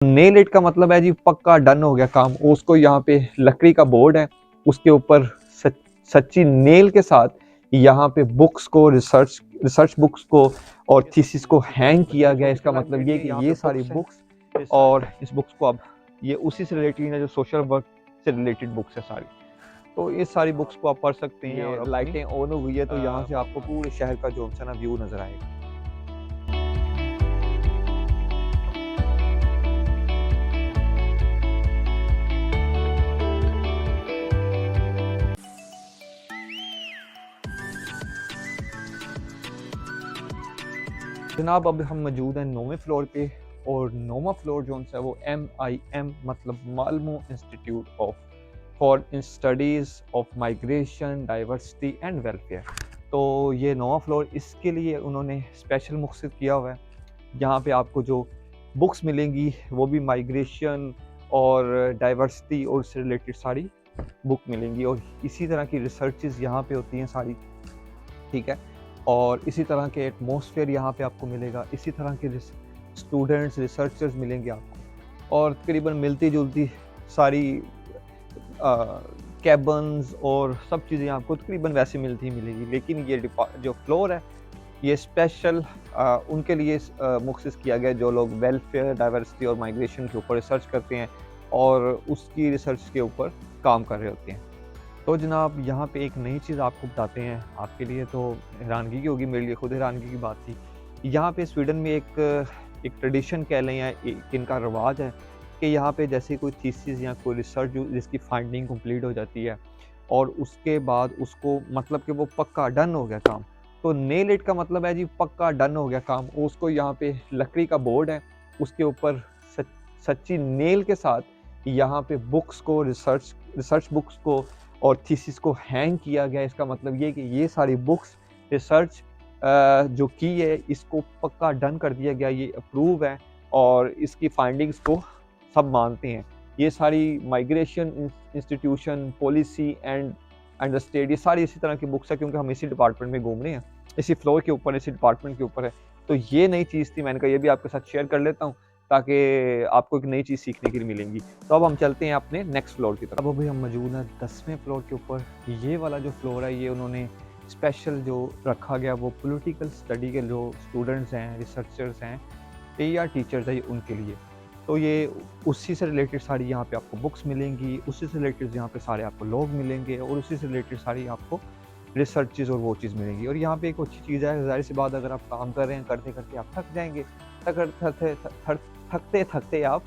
Nail it का मतलब है जी पक्का डन हो गया काम। उसको यहाँ पे लकड़ी का बोर्ड है, उसके ऊपर सच्ची नेल के साथ यहाँ पे बुक्स को रिसर्च बुक्स को और थीसिस को हैंग किया गया। इसका मतलब ये कि ये सारी बुक्स और इस बुक्स को अब ये उसी से रिलेटेड है जो सोशल वर्क से रिलेटेड बुक्स है सारी। तो ये सारी बुक्स को आप पढ़ सकते हैं। और लाइटें ऑन हुई है तो यहाँ से आपको पूरे शहर का जो है ना व्यू नजर आएगा। जनाब अब हम मौजूद हैं 9वें फ्लोर पे, और 9वां फ्लोर जो है वो MIM मतलब Malmo institute for studies of migration diversity and welfare. तो ये 9वां फ्लोर इसके लिए उन्होंने स्पेशल मुख्तस किया हुआ है। यहाँ पे आपको जो बुक्स मिलेंगी वो भी माइग्रेशन और डाइवर्सिटी और उससे रिलेटेड सारी बुक मिलेंगी, और इसी तरह की रिसर्चेज यहाँ पे होती हैं सारी, ठीक है। और इसी तरह के एटमॉस्फेयर यहाँ पे आपको मिलेगा, इसी तरह के स्टूडेंट्स रिसर्चर्स मिलेंगे आपको, और तकरीबन मिलती जुलती सारी कैबन्स और सब चीज़ें आपको तकरीबन वैसे मिलती ही मिलेगी। लेकिन ये जो फ्लोर है ये स्पेशल उनके लिए मुख्तस किया गया जो लोग वेलफेयर डाइवर्सिटी और माइग्रेशन के ऊपर रिसर्च करते हैं और उसकी रिसर्च के ऊपर काम कर रहे होते हैं। तो जनाब यहाँ पे एक नई चीज़ आपको बताते हैं, आपके लिए तो हैरानगी की होगी, मेरे लिए खुद हैरानगी की बात थी। यहाँ पे स्वीडन में एक ट्रेडिशन कह लें या एक इनका रिवाज है कि यहाँ पे जैसे कोई थीसिस या कोई रिसर्च जिसकी फाइंडिंग कंप्लीट हो जाती है और उसके बाद उसको मतलब कि वो पक्का डन हो गया काम। तो नेल इट का मतलब है जी पक्का डन हो गया काम। उसको यहाँ पे लकड़ी का बोर्ड है, उसके ऊपर सच्ची नेल के साथ यहाँ पे बुक्स को रिसर्च बुक्स को और थीसिस को हैंग किया गया। इसका मतलब ये कि ये सारी बुक्स रिसर्च जो की है इसको पक्का डन कर दिया गया, ये अप्रूव है और इसकी फाइंडिंग्स को सब मानते हैं। ये सारी migration institution policy and state ये सारी इसी तरह की बुक्स है, क्योंकि हम इसी डिपार्टमेंट में घूम रहे हैं, इसी फ्लोर के ऊपर, इसी डिपार्टमेंट के ऊपर है। तो ये नई चीज़ थी, मैंने कहा ये भी आपके साथ शेयर कर लेता हूँ ताकि आपको एक नई चीज़ सीखने के लिए मिलेंगी। तो अब हम चलते हैं अपने नेक्स्ट फ्लोर की तरफ। अब अभी हम मौजूद हैं 10वें फ्लोर के ऊपर। ये वाला जो फ्लोर है ये उन्होंने स्पेशल जो रखा गया वो पॉलिटिकल स्टडी के जो स्टूडेंट्स हैं, रिसर्चर्स हैं या टीचर्स हैं, ये उनके लिए। तो ये उसी से रिलेटेड सारी यहाँ पे आपको बुक्स मिलेंगी, उसी से रिलेटेड यहाँ पे सारे आपको लोग मिलेंगे और उसी से रिलेटेड सारी आपको रिसर्चेज और वो चीज़ मिलेंगी। और यहाँ पे एक अच्छी चीज़ है, ज़ाहिर सी बात अगर आप काम कर रहे हैं, करते करते आप थक जाएंगे, थकते थकते आप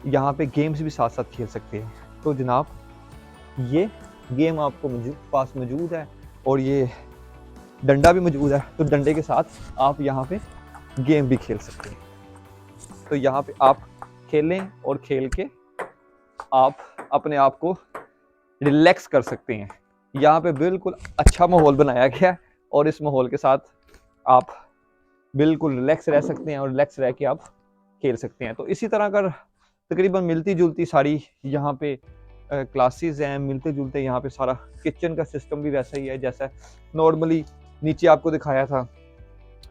यहाँ पे गेम्स भी साथ साथ खेल सकते हैं। तो जनाब ये गेम आपको पास मौजूद है और ये डंडा भी मौजूद है, तो डंडे के साथ आप यहाँ पे गेम भी खेल सकते हैं। तो यहाँ पे आप खेलें और खेल के आप अपने आप को रिलैक्स कर सकते हैं। यहाँ पे बिल्कुल अच्छा माहौल बनाया गया है और इस माहौल के साथ आप बिल्कुल रिलैक्स रह सकते हैं और रिलैक्स रह के आप खेल सकते हैं। तो इसी तरह का तकरीबन मिलती जुलती सारी यहाँ पे क्लासेस हैं, मिलते जुलते यहाँ पे सारा किचन का सिस्टम भी वैसा ही है जैसा नॉर्मली नीचे आपको दिखाया था।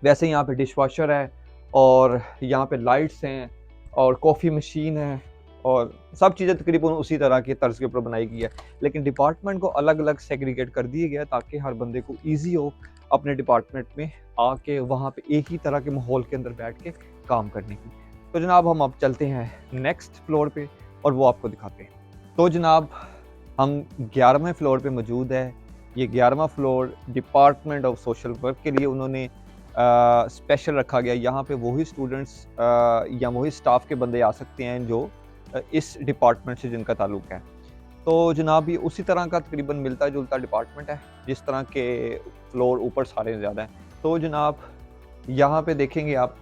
वैसे यहाँ पे डिश वॉशर है और यहाँ पे लाइट्स हैं और कॉफ़ी मशीन है और सब चीज़ें तकरीबन उसी तरह के तर्ज के ऊपर बनाई गई है। लेकिन डिपार्टमेंट को अलग अलग सेग्रीगेट कर दिया गया ताकि हर बंदे को ईजी हो अपने डिपार्टमेंट में आके वहाँ पे एक ही तरह के माहौल के अंदर बैठ के काम करने की। तो जनाब हम अब चलते हैं नेक्स्ट फ्लोर पे और वो आपको दिखाते हैं। तो जनाब हम 11वें फ्लोर पे मौजूद है। ये 11वां floor department of social work के लिए उन्होंने स्पेशल रखा गया। यहाँ पे वही स्टूडेंट्स या वही स्टाफ के बंदे आ सकते हैं जो इस डिपार्टमेंट से जिनका ताल्लुक है। तो जनाब ये उसी तरह का तकरीबन मिलता जुलता डिपार्टमेंट है जिस तरह के फ्लोर ऊपर सारे ज़्यादा हैं। तो जनाब यहाँ पे देखेंगे आप,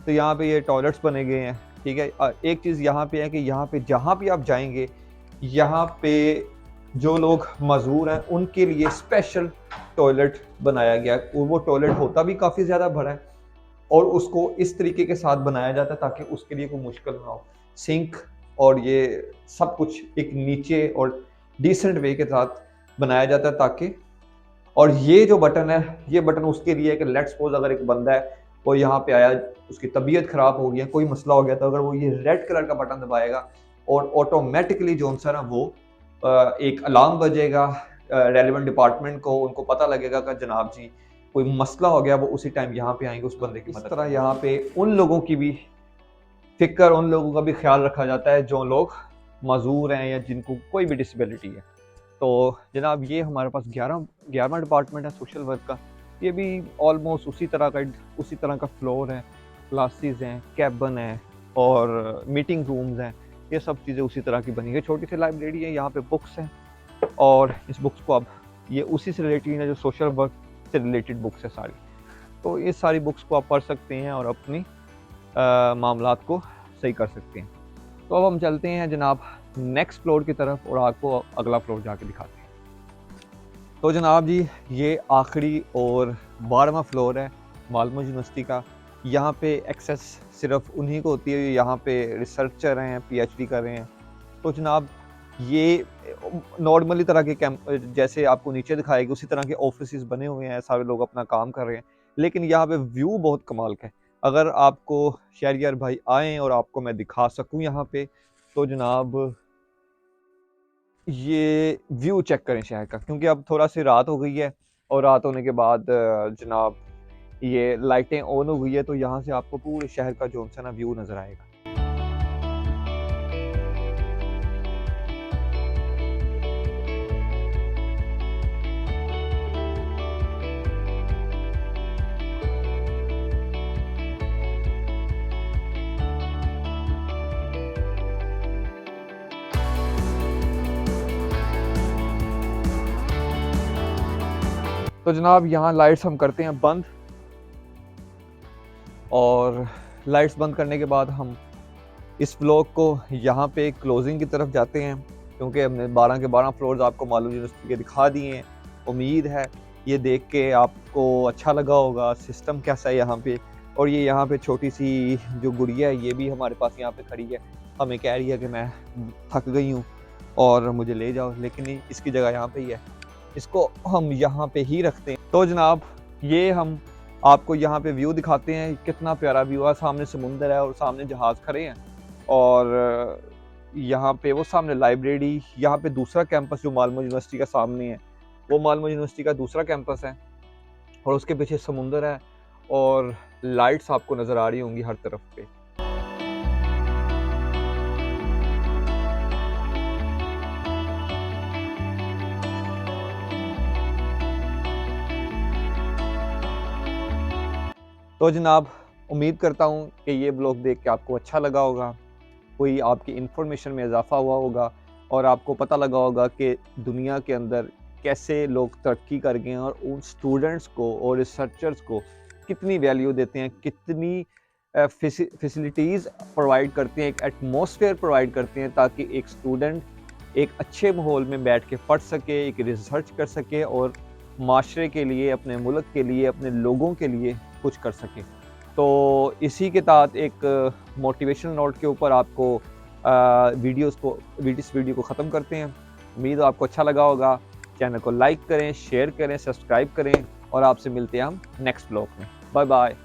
तो यहाँ पे ये टॉयलेट्स बने गए हैं, ठीक है। एक चीज़ यहाँ पे है कि यहाँ पे जहाँ भी आप जाएंगे, यहाँ पे जो लोग मजदूर हैं उनके लिए स्पेशल टॉयलेट बनाया गया है। और वो टॉयलेट होता भी काफ़ी ज़्यादा बड़ा है और उसको इस तरीके के साथ बनाया जाता है ताकि उसके लिए कोई मुश्किल ना हो। सिंक और ये सब कुछ एक नीचे और डिसेंट वे के साथ बनाया जाता है ताकि, और ये जो बटन है ये बटन उसके लिए है कि लेट्स सपोज अगर एक बंदा है वो यहाँ पे आया, उसकी तबीयत ख़राब हो गई, कोई मसला हो गया, तो अगर वो ये रेड कलर का बटन दबाएगा और ऑटोमेटिकली जो सा ना वो एक अलार्म बजेगा रेलिवेंट डिपार्टमेंट को, उनको पता लगेगा कि जनाब जी कोई मसला हो गया, वो उसी टाइम यहाँ पे आएंगे उस बंदे की मदद। इस तरह यहाँ पे उन लोगों की भी फिक्र, उन लोगों का भी ख्याल रखा जाता है जो लोग माजूर हैं या जिनको कोई भी डिसेबिलिटी है। तो जनाब ये हमारे पास 11वां डिपार्टमेंट है सोशल वर्क का। ये भी ऑलमोस्ट उसी तरह का फ्लोर है, क्लासेस हैं, कैबिन है और मीटिंग रूम्स हैं। ये सब चीज़ें उसी तरह की बनी है। छोटी सी लाइब्रेरी है, यहाँ पे बुक्स हैं और इस बुक्स को अब ये उसी से रिलेटेड है जो सोशल वर्क से रिलेटेड बुक्स है सारी। तो इस सारी बुक्स को आप पढ़ सकते हैं और अपनी मामलात को सही कर सकते हैं। तो अब हम चलते हैं जनाब नेक्स्ट फ्लोर की तरफ और आपको अगला फ्लोर जाके दिखाते हैं। तो जनाब जी ये आखिरी और 12वां फ्लोर है मालमो यूनिवर्सिटी का। यहाँ पे एक्सेस सिर्फ उन्हीं को होती है यहाँ पे रिसर्चर हैं, पीएचडी कर रहे हैं। तो जनाब ये नॉर्मली तरह के कैंप जैसे आपको नीचे दिखाएगी उसी तरह के ऑफिस बने हुए हैं, सारे लोग अपना काम कर रहे हैं, लेकिन यहाँ पे व्यू बहुत कमाल का है। अगर आपको शहरियार भाई आएँ और आपको मैं दिखा सकूँ यहाँ पे, तो जनाब ये व्यू चेक करें शहर का, क्योंकि अब थोड़ा सी रात हो गई है और रात होने के बाद जनाब ये लाइटें ऑन हो गई है, तो यहाँ से आपको पूरे शहर का जो है ना व्यू नज़र आएगा। तो जनाब यहाँ लाइट्स हम करते हैं बंद, और लाइट्स बंद करने के बाद हम इस व्लॉग को यहाँ पे क्लोजिंग की तरफ जाते हैं, क्योंकि हमने 12 के 12 फ्लोर्स आपको मालूम यूनिवर्सिटी के दिखा दिए हैं। उम्मीद है ये देख के आपको अच्छा लगा होगा सिस्टम कैसा है यहाँ पे। और ये यहाँ पे छोटी सी जो गुड़िया है ये भी हमारे पास यहाँ पे खड़ी है, हमें कह रही है कि मैं थक गई हूँ और मुझे ले जाओ, लेकिन इसकी जगह यहाँ पे ही है, इसको हम यहाँ पे ही रखते हैं। तो जनाब ये हम आपको यहाँ पे व्यू दिखाते हैं, कितना प्यारा व्यू है। सामने समुंदर है और सामने जहाज़ खड़े हैं, और यहाँ पे वो सामने लाइब्रेरी, यहाँ पे दूसरा कैंपस जो मालमो यूनिवर्सिटी का सामने है वो मालमो यूनिवर्सिटी का दूसरा कैंपस है, और उसके पीछे समुंदर है और लाइट्स आपको नज़र आ रही होंगी हर तरफ पे। तो जनाब उम्मीद करता हूँ कि ये ब्लॉग देख के आपको अच्छा लगा होगा, कोई आपकी इन्फॉर्मेशन में इजाफा हुआ होगा और आपको पता लगा होगा कि दुनिया के अंदर कैसे लोग तरक्की कर गए हैं और उन स्टूडेंट्स को और रिसर्चर्स को कितनी वैल्यू देते हैं, कितनी फैसिलिटीज़ प्रोवाइड करते हैं, एक एटमॉस्फेयर प्रोवाइड करते हैं ताकि एक स्टूडेंट एक अच्छे माहौल में बैठ के पढ़ सके, एक रिसर्च कर सके और माशरे के लिए, अपने मुल्क के लिए, अपने लोगों के लिए कुछ कर सके। तो इसी के तहत एक मोटिवेशनल नोट के ऊपर आपको इस वीडियो को ख़त्म करते हैं। उम्मीद है आपको अच्छा लगा होगा। चैनल को लाइक करें, शेयर करें, सब्सक्राइब करें और आपसे मिलते हैं हम नेक्स्ट ब्लॉग में। Bye bye.